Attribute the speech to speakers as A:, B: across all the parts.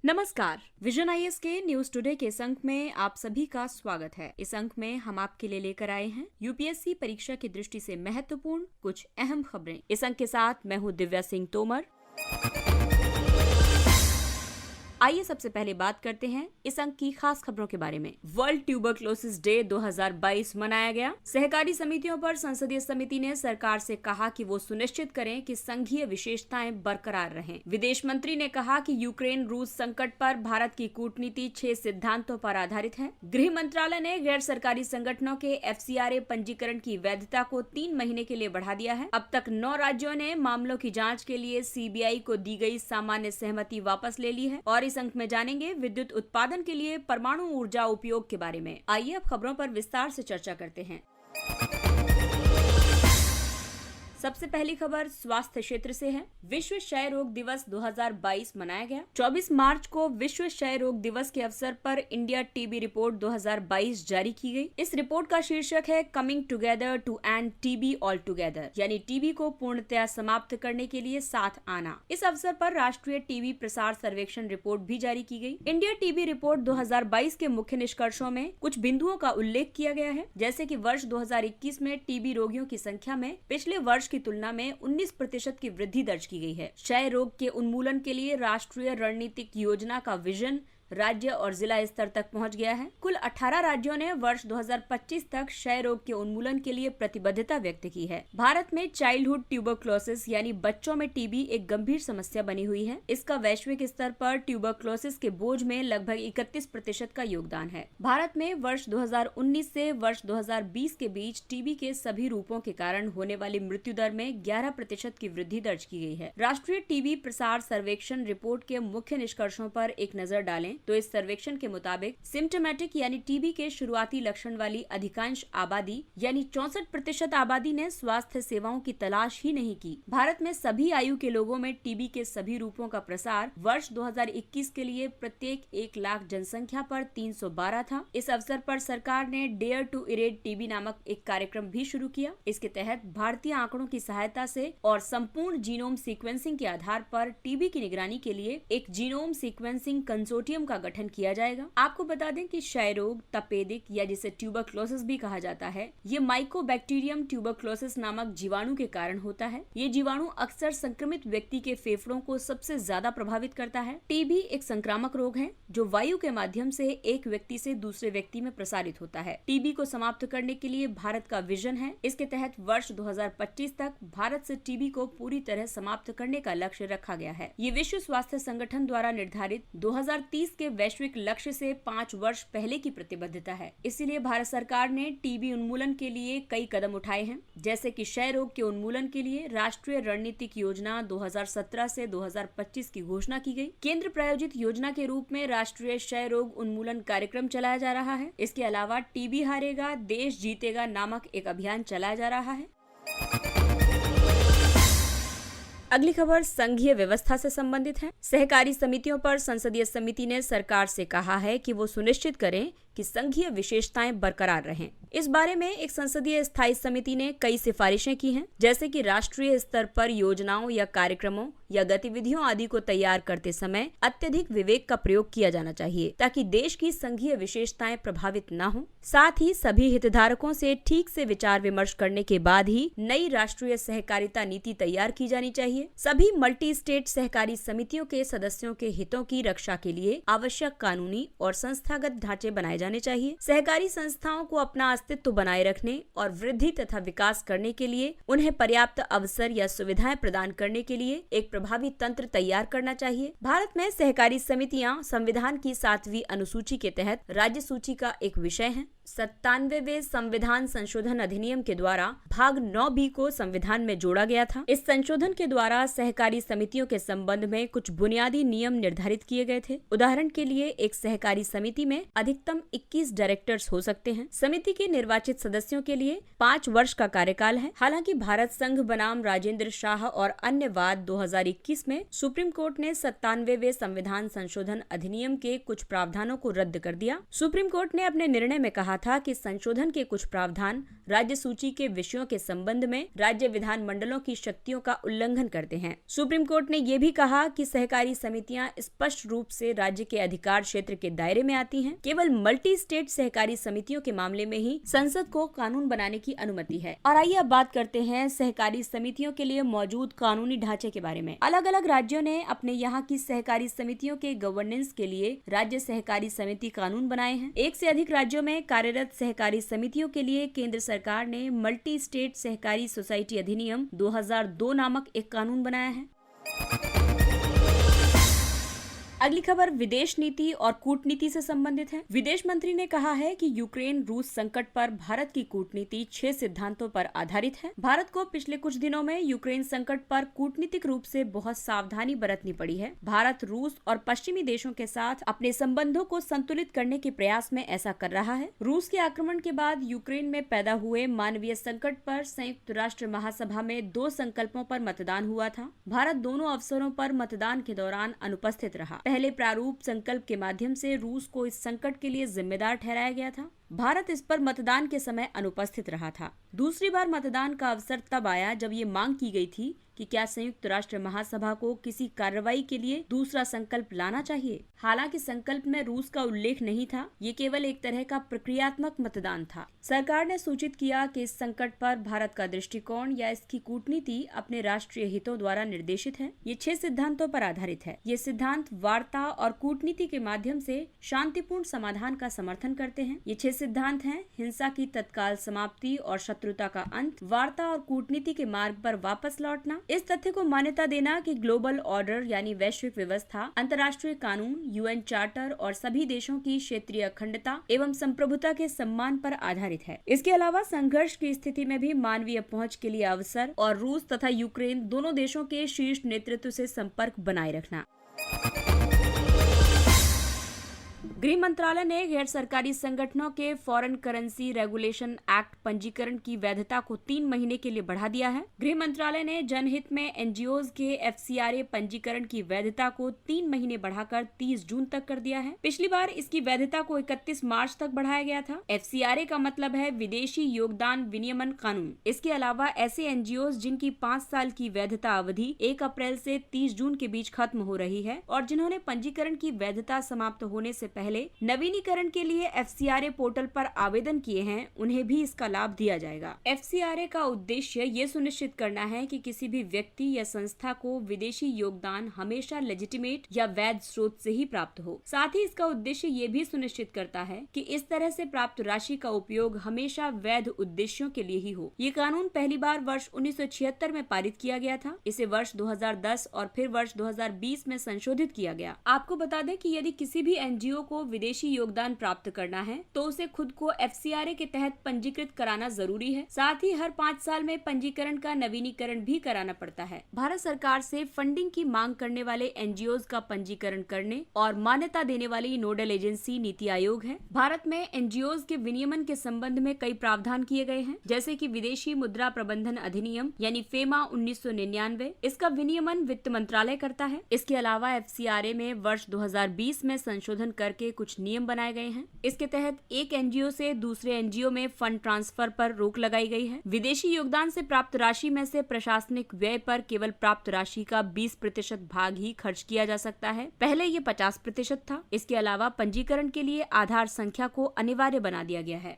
A: नमस्कार, vision IAS के news today के इस अंक में आप सभी का स्वागत है। इस अंक में हम आपके लिए लेकर आए हैं यूपीएससी परीक्षा की दृष्टि से महत्वपूर्ण कुछ अहम खबरें। इस अंक के साथ मैं हूं दिव्या सिंह तोमर। आइए सबसे पहले बात करते हैं इस अंक की खास खबरों के बारे में। वर्ल्ड ट्यूबरक्लोसिस डे 2022 मनाया गया। सहकारी समितियों पर संसदीय समिति ने सरकार से कहा कि वो सुनिश्चित करें कि संघीय विशेषताएं बरकरार रहें। विदेश मंत्री ने कहा कि यूक्रेन रूस संकट पर भारत की कूटनीति 6 सिद्धांतों पर आधारित है। गृह मंत्रालय ने गैर सरकारी संगठनों के FCRA पंजीकरण की वैधता को 3 महीने के लिए बढ़ा दिया है। अब तक 9 राज्यों ने मामलों की जाँच के लिए CBI को दी गई सामान्य सहमति वापस ले ली है। और इस अंक में जानेंगे विद्युत उत्पादन के लिए परमाणु ऊर्जा उपयोग के बारे में। आइए अब खबरों पर विस्तार से चर्चा करते हैं। सबसे पहली खबर स्वास्थ्य क्षेत्र से है। विश्व क्षय रोग दिवस 2022 मनाया गया। 24 मार्च को विश्व क्षय रोग दिवस के अवसर पर इंडिया टीबी रिपोर्ट 2022 जारी की गई। इस रिपोर्ट का शीर्षक है coming together to end TB all together, यानी टीबी को पूर्णतया समाप्त करने के लिए साथ आना। इस अवसर पर राष्ट्रीय टीबी प्रसार सर्वेक्षण रिपोर्ट भी जारी की गई। इंडिया टीबी रिपोर्ट 2022 के मुख्य निष्कर्षों में कुछ बिंदुओं का उल्लेख किया गया है, जैसे कि वर्ष 2021 में टीबी रोगियों की संख्या में पिछले वर्ष की तुलना में 19% की वृद्धि दर्ज की गई है। क्षय रोग के उन्मूलन के लिए राष्ट्रीय रणनीतिक योजना का विजन राज्य और जिला स्तर तक पहुंच गया है। कुल 18 राज्यों ने वर्ष 2025 तक क्षय रोग के उन्मूलन के लिए प्रतिबद्धता व्यक्त की है। भारत में चाइल्डहुड ट्यूबरक्लोसिस यानी बच्चों में टीबी एक गंभीर समस्या बनी हुई है। इसका वैश्विक स्तर पर ट्यूबरक्लोसिस के बोझ में लगभग 31% का योगदान है। भारत में वर्ष 2019 से वर्ष 2020 के बीच टीबी के सभी रूपों के कारण होने वाली मृत्यु दर में 11% की वृद्धि दर्ज की गई है। राष्ट्रीय टीबी प्रसार सर्वेक्षण रिपोर्ट के मुख्य निष्कर्षों पर एक नजर डालें तो इस सर्वेक्षण के मुताबिक सिम्टोमेटिक यानी टीबी के शुरुआती लक्षण वाली अधिकांश आबादी यानी 64% आबादी ने स्वास्थ्य सेवाओं की तलाश ही नहीं की। भारत में सभी आयु के लोगों में टीबी के सभी रूपों का प्रसार वर्ष 2021 के लिए प्रत्येक 1 लाख जनसंख्या पर 312 था। इस अवसर पर सरकार ने डेयर टू इरेड टीबी नामक एक कार्यक्रम भी शुरू किया। इसके तहत भारतीय आंकड़ों की सहायता से और संपूर्ण जीनोम सीक्वेंसिंग के आधार पर टीबी की निगरानी के लिए एक जीनोम सीक्वेंसिंग कंसोर्टियम का गठन किया जाएगा। आपको बता दें कि क्षय रोग, तपेदिक या जिसे ट्यूबरक्लोसिस भी कहा जाता है, ये माइकोबैक्टीरियम ट्यूबरक्लोसिस नामक जीवाणु के कारण होता है। ये जीवाणु अक्सर संक्रमित व्यक्ति के फेफड़ों को सबसे ज्यादा प्रभावित करता है। टीबी एक संक्रामक रोग है जो वायु के माध्यम से एक व्यक्ति से दूसरे व्यक्ति में प्रसारित होता है। टीबी को समाप्त करने के लिए भारत का विजन है। इसके तहत वर्ष 2025 तक भारत से टीबी को पूरी तरह समाप्त करने का लक्ष्य रखा गया है। ये विश्व स्वास्थ्य संगठन द्वारा निर्धारित 2030 के वैश्विक लक्ष्य से 5 वर्ष पहले की प्रतिबद्धता है। इसीलिए भारत सरकार ने टीबी उन्मूलन के लिए कई कदम उठाए हैं, जैसे कि क्षय रोग के उन्मूलन के लिए राष्ट्रीय रणनीतिक योजना 2017 से 2025 की घोषणा की गई। केंद्र प्रायोजित योजना के रूप में राष्ट्रीय क्षय रोग उन्मूलन कार्यक्रम चलाया जा रहा है। इसके अलावा टीबी हारेगा देश जीतेगा नामक एक अभियान चलाया जा रहा है। अगली खबर संघीय व्यवस्था से संबंधित है। सहकारी समितियों पर संसदीय समिति ने सरकार से कहा है कि वो सुनिश्चित करें कि संघीय विशेषताएं बरकरार रहें। इस बारे में एक संसदीय स्थायी समिति ने कई सिफारिशें की हैं, जैसे कि राष्ट्रीय स्तर पर योजनाओं या कार्यक्रमों या गतिविधियों आदि को तैयार करते समय अत्यधिक विवेक का प्रयोग किया जाना चाहिए ताकि देश की संघीय विशेषताएं प्रभावित न हो। साथ ही सभी हितधारकों से ठीक से विचार विमर्श करने के बाद ही नई राष्ट्रीय सहकारिता नीति तैयार की जानी चाहिए। सभी मल्टी स्टेट सहकारी समितियों के सदस्यों के हितों की रक्षा के लिए आवश्यक कानूनी और संस्थागत ढांचे बनाए जाने चाहिए। सहकारी संस्थाओं को अपना अस्तित्व बनाए रखने और वृद्धि तथा विकास करने के लिए उन्हें पर्याप्त अवसर या सुविधाएं प्रदान करने के लिए एक प्रभावी तंत्र तैयार करना चाहिए। भारत में सहकारी समितियां संविधान की 7वीं अनुसूची के तहत राज्य सूची का एक विषय हैं। 97वें संविधान संशोधन अधिनियम के द्वारा भाग 9B को संविधान में जोड़ा गया था। इस संशोधन के द्वारा सहकारी समितियों के संबंध में कुछ बुनियादी नियम निर्धारित किए गए थे। उदाहरण के लिए एक सहकारी समिति में अधिकतम 21 डायरेक्टर्स हो सकते हैं। समिति के निर्वाचित सदस्यों के लिए 5 वर्ष का कार्यकाल है। हालांकि भारत संघ बनाम राजेंद्र शाह और अन्य वाद 2021 में सुप्रीम कोर्ट ने 97वें संविधान संशोधन अधिनियम के कुछ प्रावधानों को रद्द कर दिया। सुप्रीम कोर्ट ने अपने निर्णय में कहा कहा था कि संशोधन के कुछ प्रावधान राज्य सूची के विषयों के संबंध में राज्य विधानमंडलों की शक्तियों का उल्लंघन करते हैं। सुप्रीम कोर्ट ने ये भी कहा कि सहकारी समितियां स्पष्ट रूप से राज्य के अधिकार क्षेत्र के दायरे में आती हैं। केवल मल्टी स्टेट सहकारी समितियों के मामले में ही संसद को कानून बनाने की अनुमति है। और आइए अब बात करते हैं सहकारी समितियों के लिए मौजूद कानूनी ढांचे के बारे में। अलग अलग राज्यों ने अपने यहाँ की सहकारी समितियों के गवर्नेंस के लिए राज्य सहकारी समिति कानून बनाए हैं। एक से अधिक राज्यों में कार्यरत सहकारी समितियों के लिए केंद्र सरकार ने मल्टी स्टेट सहकारी सोसाइटी अधिनियम 2002 नामक एक कानून बनाया है। अगली खबर विदेश नीति और कूटनीति से संबंधित है। विदेश मंत्री ने कहा है कि यूक्रेन रूस संकट पर भारत की कूटनीति 6 सिद्धांतों पर आधारित है। भारत को पिछले कुछ दिनों में यूक्रेन संकट पर कूटनीतिक रूप से बहुत सावधानी बरतनी पड़ी है। भारत रूस और पश्चिमी देशों के साथ अपने संबंधों को संतुलित करने के प्रयास में ऐसा कर रहा है। रूस के आक्रमण के बाद यूक्रेन में पैदा हुए मानवीय संकट पर संयुक्त राष्ट्र महासभा में 2 संकल्पों पर मतदान हुआ था। भारत दोनों अवसरों पर मतदान के दौरान अनुपस्थित रहा। पहले प्रारूप संकल्प के माध्यम से रूस को इस संकट के लिए जिम्मेदार ठहराया गया था। भारत इस पर मतदान के समय अनुपस्थित रहा था। दूसरी बार मतदान का अवसर तब आया जब ये मांग की गई थी कि क्या संयुक्त राष्ट्र महासभा को किसी कार्रवाई के लिए दूसरा संकल्प लाना चाहिए। हालांकि संकल्प में रूस का उल्लेख नहीं था, ये केवल एक तरह का प्रक्रियात्मक मतदान था। सरकार ने सूचित किया कि इस संकट पर भारत का दृष्टिकोण या इसकी कूटनीति अपने राष्ट्रीय हितों द्वारा निर्देशित है। ये 6 सिद्धांतों पर आधारित है। ये सिद्धांत वार्ता और कूटनीति के माध्यम से शांतिपूर्ण समाधान का समर्थन करते हैं। ये 6 सिद्धांत हैं: हिंसा की तत्काल समाप्ति और शत्रुता का अंत, वार्ता और कूटनीति के मार्ग पर वापस लौटना, इस तथ्य को मान्यता देना कि ग्लोबल ऑर्डर यानी वैश्विक व्यवस्था, अंतर्राष्ट्रीय कानून, यूएन चार्टर और सभी देशों की क्षेत्रीय अखंडता एवं संप्रभुता के सम्मान पर आधारित है। इसके अलावा संघर्ष की स्थिति में भी मानवीय पहुंच के लिए अवसर और रूस तथा यूक्रेन दोनों देशों के शीर्ष नेतृत्व से संपर्क बनाए रखना। गृह मंत्रालय ने गैर सरकारी संगठनों के फॉरेन करेंसी रेगुलेशन एक्ट पंजीकरण की वैधता को 3 महीने के लिए बढ़ा दिया है। गृह मंत्रालय ने जनहित में एनजीओज के FCRA पंजीकरण की वैधता को 3 महीने बढ़ाकर 30 जून तक कर दिया है। पिछली बार इसकी वैधता को 31 मार्च तक बढ़ाया गया था। FCRA का मतलब है विदेशी योगदान विनियमन कानून। इसके अलावा ऐसे एनजीओज जिनकी 5 साल की वैधता अवधि 1 अप्रैल से 30 जून के बीच खत्म हो रही है और जिन्होंने पंजीकरण की वैधता समाप्त होने से पहले नवीनीकरण के लिए FCRA पोर्टल पर आवेदन किए हैं, उन्हें भी इसका लाभ दिया जाएगा। FCRA का उद्देश्य ये सुनिश्चित करना है कि किसी भी व्यक्ति या संस्था को विदेशी योगदान हमेशा लेजिटिमेट या वैध स्रोत से ही प्राप्त हो। साथ ही इसका उद्देश्य ये भी सुनिश्चित करता है कि इस तरह से प्राप्त राशि का उपयोग हमेशा वैध उद्देश्यों के लिए ही हो। ये कानून पहली बार वर्ष 1976 में पारित किया गया था। इसे वर्ष 2010 और फिर वर्ष 2020 में संशोधित किया गया। आपको बता दें कि यदि किसी भी एनजीओ को विदेशी योगदान प्राप्त करना है तो उसे खुद को FCRA के तहत पंजीकृत कराना जरूरी है। साथ ही हर 5 साल में पंजीकरण का नवीनीकरण भी कराना पड़ता है। भारत सरकार से फंडिंग की मांग करने वाले एनजीओज का पंजीकरण करने और मान्यता देने वाली नोडल एजेंसी नीति आयोग है। भारत में एनजीओज के विनियमन के संबंध में कई प्रावधान किए गए हैं, जैसे कि विदेशी मुद्रा प्रबंधन अधिनियम यानी फेमा 1999। इसका विनियमन वित्त मंत्रालय करता है। इसके अलावा FCRA में वर्ष 2020 में संशोधन करके कुछ नियम बनाए गए हैं। इसके तहत एक एनजीओ से दूसरे एनजीओ में फंड ट्रांसफर पर रोक लगाई गई है। विदेशी योगदान से प्राप्त राशि में से प्रशासनिक व्यय पर केवल प्राप्त राशि का 20% भाग ही खर्च किया जा सकता है। पहले ये 50% था। इसके अलावा पंजीकरण के लिए आधार संख्या को अनिवार्य बना दिया गया है।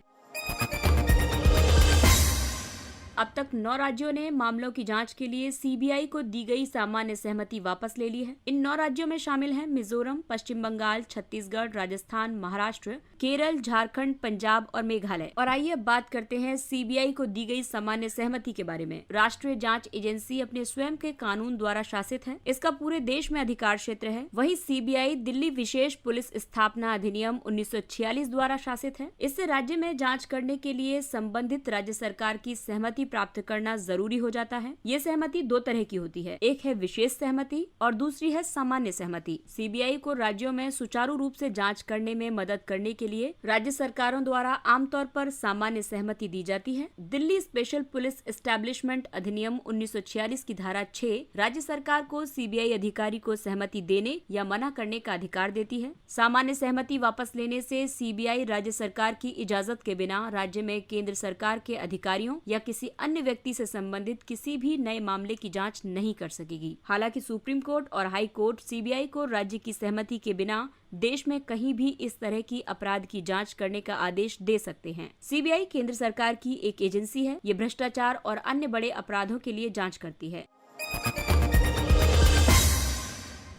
A: अब तक 9 राज्यों ने मामलों की जांच के लिए सीबीआई को दी गई सामान्य सहमति वापस ले ली है। इन 9 राज्यों में शामिल हैं मिजोरम, पश्चिम बंगाल, छत्तीसगढ़, राजस्थान, महाराष्ट्र, केरल, झारखंड, पंजाब और मेघालय। और आइए अब बात करते हैं सीबीआई को दी गई सामान्य सहमति के बारे में। राष्ट्रीय जांच एजेंसी अपने स्वयं के कानून द्वारा शासित है। इसका पूरे देश में अधिकार क्षेत्र है। वहीं सीबीआई दिल्ली विशेष पुलिस स्थापना अधिनियम 1946 द्वारा शासित है। इससे राज्य में जाँच करने के लिए संबंधित राज्य सरकार की सहमति प्राप्त करना जरूरी हो जाता है। ये सहमति दो तरह की होती है, एक है विशेष सहमति और दूसरी है सामान्य सहमति। सीबीआई को राज्यों में सुचारू रूप से जांच करने में मदद करने के लिए राज्य सरकारों द्वारा आमतौर पर सामान्य सहमति दी जाती है। दिल्ली स्पेशल पुलिस एस्टैब्लिशमेंट अधिनियम 1946 की धारा 6 राज्य सरकार को सीबीआई अधिकारी को सहमति देने या मना करने का अधिकार देती है। सामान्य सहमति वापस लेने से सीबीआई राज्य सरकार की इजाजत के बिना राज्य में केंद्र सरकार के अधिकारियों या किसी अन्य व्यक्ति से संबंधित किसी भी नए मामले की जांच नहीं कर सकेगी। हालांकि सुप्रीम कोर्ट और हाई कोर्ट सीबीआई को राज्य की सहमति के बिना देश में कहीं भी इस तरह की अपराध की जांच करने का आदेश दे सकते हैं। सीबीआई केंद्र सरकार की एक एजेंसी है। ये भ्रष्टाचार और अन्य बड़े अपराधों के लिए जांच करती है।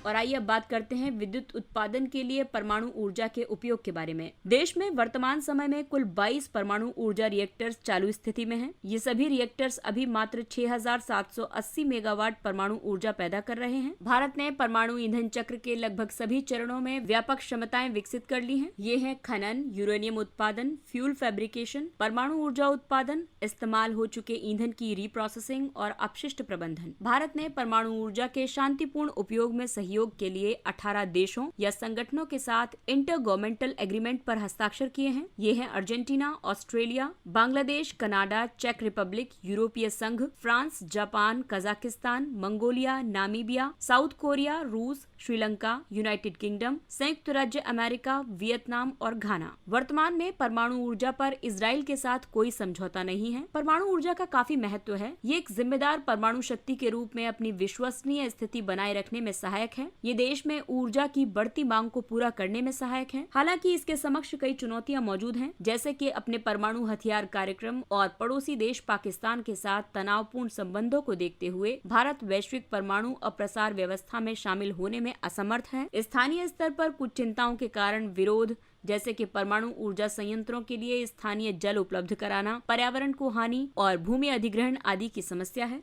A: और आइए अब बात करते हैं विद्युत उत्पादन के लिए परमाणु ऊर्जा के उपयोग के बारे में। देश में वर्तमान समय में कुल 22 परमाणु ऊर्जा रिएक्टर्स चालू स्थिति में हैं। ये सभी रिएक्टर्स अभी मात्र 6,780 मेगावाट परमाणु ऊर्जा पैदा कर रहे हैं। भारत ने परमाणु ईंधन चक्र के लगभग सभी चरणों में व्यापक क्षमताएं विकसित कर ली हैं। ये हैं खनन, यूरेनियम उत्पादन, फ्यूल फैब्रिकेशन, परमाणु ऊर्जा उत्पादन, इस्तेमाल हो चुके ईंधन की रीप्रोसेसिंग और अपशिष्ट प्रबंधन। भारत ने परमाणु ऊर्जा के शांतिपूर्ण उपयोग में सहयोग के लिए 18 देशों या संगठनों के साथ इंटर गवर्नमेंटल एग्रीमेंट पर हस्ताक्षर किए हैं। ये हैं अर्जेंटीना, ऑस्ट्रेलिया, बांग्लादेश, कनाडा, चेक रिपब्लिक, यूरोपीय संघ, France, Japan, Kazakhstan, Mongolia, Namibia, South Korea, रूस, श्रीलंका, यूनाइटेड किंगडम, संयुक्त राज्य अमेरिका, वियतनाम और घाना। वर्तमान में परमाणु ऊर्जा पर इजराइल के साथ कोई समझौता नहीं है। परमाणु ऊर्जा का काफी महत्व है। ये एक जिम्मेदार परमाणु शक्ति के रूप में अपनी विश्वसनीय स्थिति बनाए रखने में सहायक है। ये देश में ऊर्जा की बढ़ती मांग को पूरा करने में सहायक है। हालांकि इसके समक्ष कई चुनौतियां मौजूद हैं, जैसे कि अपने परमाणु हथियार कार्यक्रम और पड़ोसी देश पाकिस्तान के साथ तनावपूर्ण संबंधों को देखते हुए भारत वैश्विक परमाणु अप्रसार व्यवस्था में शामिल होने में असमर्थ है। स्थानीय स्तर पर कुछ चिंताओं के कारण विरोध, जैसे कि परमाणु ऊर्जा संयंत्रों के लिए स्थानीय जल उपलब्ध कराना, पर्यावरण को हानि और भूमि अधिग्रहण आदि की समस्या है।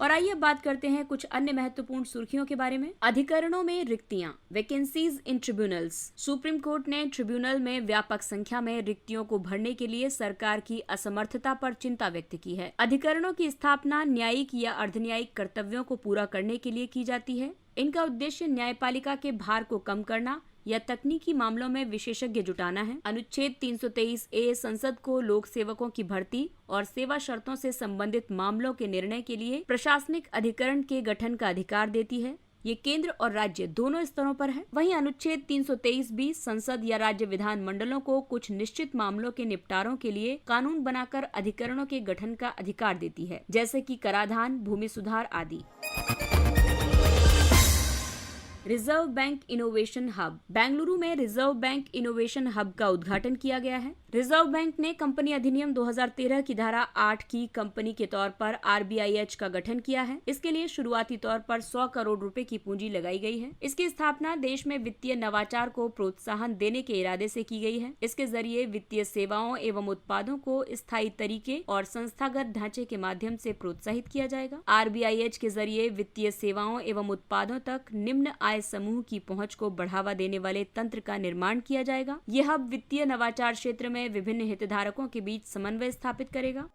A: और आइए बात करते हैं कुछ अन्य महत्वपूर्ण सुर्खियों के बारे में। अधिकरणों में रिक्तियां, vacancies in tribunals. Supreme court ने ट्रिब्यूनल में व्यापक संख्या में रिक्तियों को भरने के लिए सरकार की असमर्थता पर चिंता व्यक्त की है। अधिकरणों की स्थापना न्यायिक या अर्धन्यायिक कर्तव्यों को पूरा करने के लिए की जाती है। इनका उद्देश्य न्यायपालिका के भार को कम करना या तकनीकी मामलों में विशेषज्ञ जुटाना है। अनुच्छेद 323A संसद को लोक सेवकों की भर्ती और सेवा शर्तों से संबंधित मामलों के निर्णय के लिए प्रशासनिक अधिकरण के गठन का अधिकार देती है। ये केंद्र और राज्य दोनों स्तरों पर है। वहीं अनुच्छेद 323B संसद या राज्य विधान मंडलों को कुछ निश्चित मामलों के निपटारों के लिए कानून बनाकर अधिकरणों के गठन का अधिकार देती है, जैसे कि कराधान, भूमि सुधार आदि। Reserve bank innovation hub. Bengaluru में रिजर्व बैंक इनोवेशन हब का उद्घाटन किया गया है। रिजर्व बैंक ने कंपनी अधिनियम 2013 की धारा 8 की कंपनी के तौर पर RBIH का गठन किया है। इसके लिए शुरुआती तौर पर 100 करोड़ रुपए की पूंजी लगाई गई है। इसकी स्थापना देश में वित्तीय नवाचार को प्रोत्साहन देने के इरादे से की गई है। इसके जरिए वित्तीय सेवाओं एवं उत्पादों को स्थायी तरीके और संस्थागत ढांचे के माध्यम से प्रोत्साहित किया जाएगा। RBIH के जरिए वित्तीय सेवाओं एवं उत्पादों तक निम्न आय समूह की पहुंच को बढ़ावा देने वाले तंत्र का निर्माण किया जाएगा। यह हब वित्तीय नवाचार क्षेत्र में विभिन्न हितधारकों के बीच समन्वय स्थापित करेगा।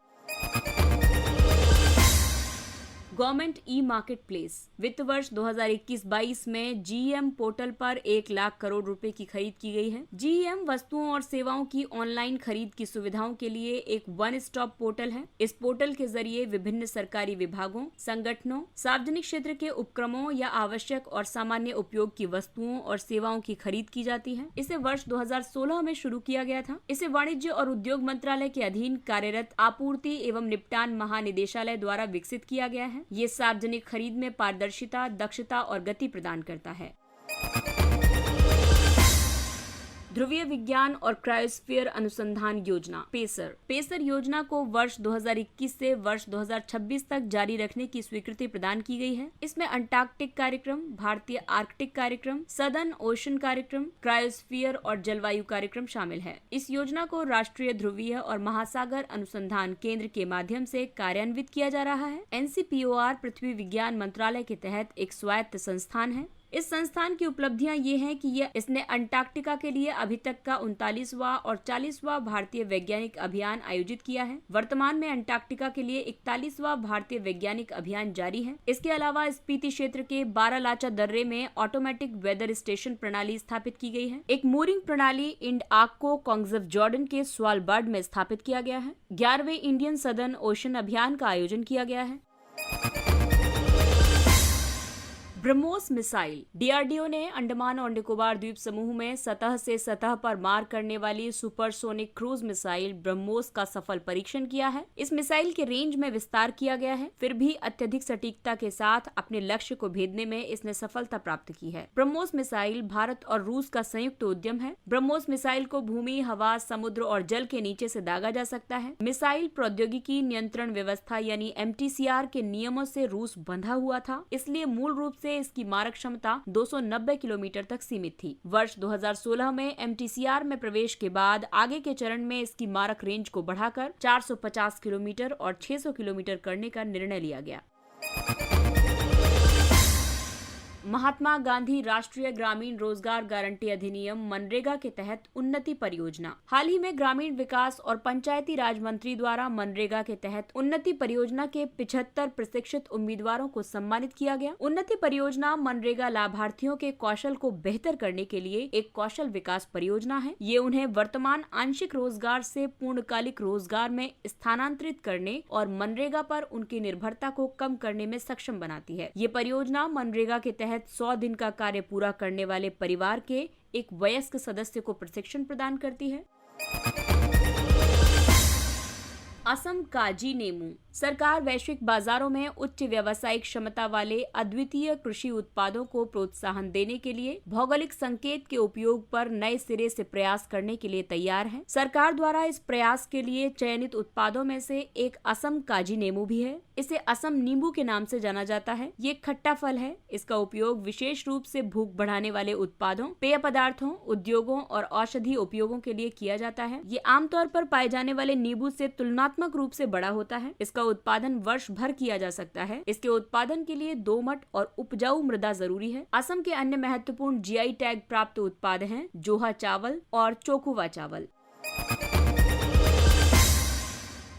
A: Government e market place. वित्त वर्ष 2021-22 में GEM पोर्टल पर 1 लाख करोड़ रुपए की खरीद की गई है। GEM वस्तुओं और सेवाओं की ऑनलाइन खरीद की सुविधाओं के लिए एक वन स्टॉप पोर्टल है। इस पोर्टल के जरिए विभिन्न सरकारी विभागों, संगठनों, सार्वजनिक क्षेत्र के उपक्रमों या आवश्यक और सामान्य उपयोग की वस्तुओं और सेवाओं की खरीद की जाती है। इसे वर्ष 2016 में शुरू किया गया था। इसे वाणिज्य और उद्योग मंत्रालय के अधीन कार्यरत आपूर्ति एवं निपटान महानिदेशालय द्वारा विकसित किया गया है। ये सार्वजनिक खरीद में पारदर्शिता, दक्षता और गति प्रदान करता है। ध्रुवीय विज्ञान और क्रायोस्फीयर अनुसंधान योजना पेसर योजना को वर्ष 2021 से वर्ष 2026 तक जारी रखने की स्वीकृति प्रदान की गई है। इसमें अंटार्कटिक कार्यक्रम, भारतीय आर्कटिक कार्यक्रम, सदर्न ओशन कार्यक्रम, क्रायोस्फीयर और जलवायु कार्यक्रम शामिल है। इस योजना को राष्ट्रीय ध्रुवीय और महासागर अनुसंधान केंद्र के माध्यम से कार्यान्वित किया जा रहा है। NCPOR पृथ्वी विज्ञान मंत्रालय के तहत एक स्वायत्त संस्थान है। इस संस्थान की उपलब्धियां ये हैं कि इसने अंटार्कटिका के लिए अभी तक का 39वां और 40वां भारतीय वैज्ञानिक अभियान आयोजित किया है। वर्तमान में अंटार्कटिका के लिए 41वां भारतीय वैज्ञानिक अभियान जारी है। इसके अलावा स्पीति क्षेत्र के बारालाचा दर्रे में ऑटोमेटिक वेदर स्टेशन प्रणाली स्थापित की गई है। एक मूरिंग प्रणाली इंडआको कॉन्ग्जव जॉर्डन के स्वालबार्ड में स्थापित किया गया है। 11वें इंडियन सदर्न ओशन अभियान का आयोजन किया गया है। ब्रह्मोस मिसाइल। डीआरडीओ ने अंडमान और निकोबार द्वीप समूह में सतह से सतह पर मार करने वाली सुपरसोनिक क्रूज मिसाइल ब्रह्मोस का सफल परीक्षण किया है। इस मिसाइल के रेंज में विस्तार किया गया है, फिर भी अत्यधिक सटीकता के साथ अपने लक्ष्य को भेदने में इसने सफलता प्राप्त की है। ब्रह्मोस मिसाइल भारत और रूस का संयुक्त उद्यम है। ब्रह्मोस मिसाइल को भूमि, हवा, समुद्र और जल के नीचे से दागा जा सकता है। मिसाइल प्रौद्योगिकी नियंत्रण व्यवस्था यानी MTCR के नियमों से रूस बंधा हुआ था, इसलिए मूल रूप से इसकी मारक क्षमता 290 किलोमीटर तक सीमित थी। वर्ष 2016 में MTCR में प्रवेश के बाद आगे के चरण में इसकी मारक रेंज को बढ़ाकर 450 किलोमीटर और 600 किलोमीटर करने का निर्णय लिया गया। महात्मा गांधी राष्ट्रीय ग्रामीण रोजगार गारंटी अधिनियम मनरेगा के तहत उन्नति परियोजना। हाल ही में ग्रामीण विकास और पंचायती राज मंत्री द्वारा मनरेगा के तहत उन्नति परियोजना के 75 प्रशिक्षित उम्मीदवारों को सम्मानित किया गया। उन्नति परियोजना मनरेगा लाभार्थियों के कौशल को बेहतर करने के लिए एक कौशल विकास परियोजना है। ये उन्हें वर्तमान आंशिक रोजगार से पूर्णकालिक रोजगार में स्थानांतरित करने और मनरेगा पर उनकी निर्भरता को कम करने में सक्षम बनाती है। ये परियोजना मनरेगा के तहत 100 दिन का कार्य पूरा करने वाले परिवार के एक वयस्क सदस्य को प्रशिक्षण प्रदान करती है। असम काजी नेमू। सरकार वैश्विक बाजारों में उच्च व्यावसायिक क्षमता वाले अद्वितीय कृषि उत्पादों को प्रोत्साहन देने के लिए भौगोलिक संकेत के उपयोग पर नए सिरे से प्रयास करने के लिए तैयार है। सरकार द्वारा इस प्रयास के लिए चयनित उत्पादों में से एक असम काजी नेमू भी है। इसे असम नींबू के नाम से जाना जाता है। ये खट्टा फल है। इसका उपयोग विशेष रूप से भूख बढ़ाने वाले उत्पादों, पेय पदार्थों, उद्योगों और औषधि उपयोगों के लिए किया जाता है। ये आमतौर पर पाए जाने वाले नींबू से तुलनात्मक रूप से बड़ा होता है। इसका उत्पादन वर्ष भर किया जा सकता है। इसके उत्पादन के लिए दोमट और उपजाऊ मृदा जरूरी है। असम के अन्य महत्वपूर्ण GI टैग प्राप्त उत्पाद हैं जोहा चावल और चोकुवा चावल।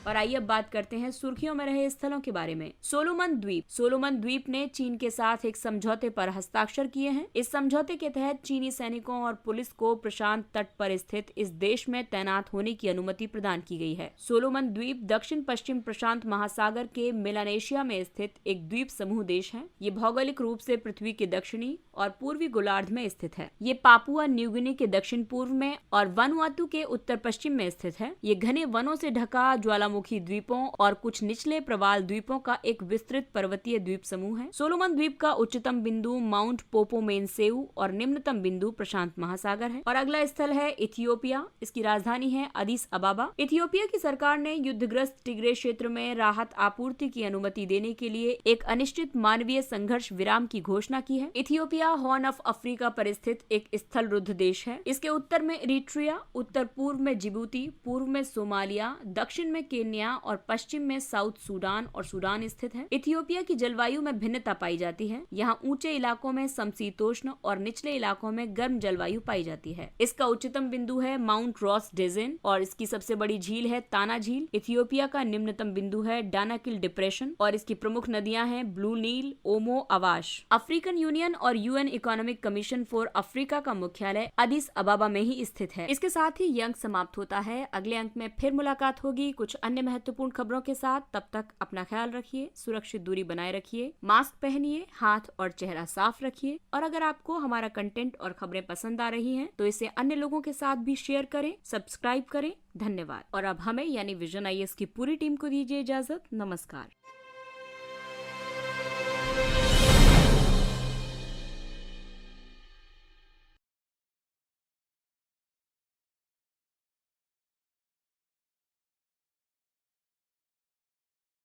A: और आइए अब बात करते हैं सुर्खियों में रहे स्थलों के बारे में। सोलोमन द्वीप। सोलोमन द्वीप ने चीन के साथ एक समझौते पर हस्ताक्षर किए हैं। इस समझौते के तहत चीनी सैनिकों और पुलिस को प्रशांत तट पर स्थित इस देश में तैनात होने की अनुमति प्रदान की गई है। सोलोमन द्वीप दक्षिण पश्चिम प्रशांत महासागर के मेलानेशिया में स्थित एक द्वीप समूह देश है। ये भौगोलिक रूप से पृथ्वी के दक्षिणी और पूर्वी गोलार्ध में स्थित है। ये पापुआ न्यू गिनी के दक्षिण पूर्व में और वनुआतु के उत्तर पश्चिम में स्थित है। ये घने वनों से ढका ज्वालामुखी द्वीपों और कुछ निचले प्रवाल द्वीपों का एक विस्तृत पर्वतीय द्वीप समूह है। सोलोमन द्वीप का उच्चतम बिंदु माउंट पोपोमेनसेउ और निम्नतम बिंदु प्रशांत महासागर है। और अगला स्थल है इथियोपिया। इसकी राजधानी है अदिस अबाबा। इथियोपिया की सरकार ने युद्धग्रस्त टिग्रे क्षेत्र में राहत आपूर्ति की अनुमति देने के लिए एक अनिश्चित मानवीय संघर्ष विराम की घोषणा की है। इथियोपिया हॉर्न ऑफ अफ्रीका पर स्थित एक स्थल रुद्ध देश है। इसके उत्तर में इरिट्रिया, उत्तर पूर्व में जिबूती, पूर्व में सोमालिया, दक्षिण में केन्या और पश्चिम में साउथ सूडान और सूडान स्थित है। इथियोपिया की जलवायु में भिन्नता पाई जाती है। यहाँ ऊंचे इलाकों में समशीतोष्ण और निचले इलाकों में गर्म जलवायु पाई जाती है। इसका उच्चतम बिंदु है माउंट रॉस डेजेन और इसकी सबसे बड़ी झील है ताना झील। इथियोपिया का निम्नतम बिंदु है डानाकिल डिप्रेशन और इसकी प्रमुख नदियां हैं ब्लू नील, ओमो, अवाश। अफ्रीकन यूनियन और UN economic commission for Africa का मुख्यालय अदिस अबाबा में ही स्थित है। इसके साथ ही ये अंक समाप्त होता है। अगले अंक में फिर मुलाकात होगी कुछ अन्य महत्वपूर्ण खबरों के साथ। तब तक अपना ख्याल रखिए, सुरक्षित दूरी बनाए रखिए, मास्क पहनिए, हाथ और चेहरा साफ रखिए। और अगर आपको हमारा कंटेंट और खबरें पसंद आ रही हैं, तो इसे अन्य लोगों के साथ भी शेयर करें, सब्सक्राइब करें। धन्यवाद। और अब हमें यानी विजन IAS की पूरी टीम को दीजिए इजाजत। नमस्कार।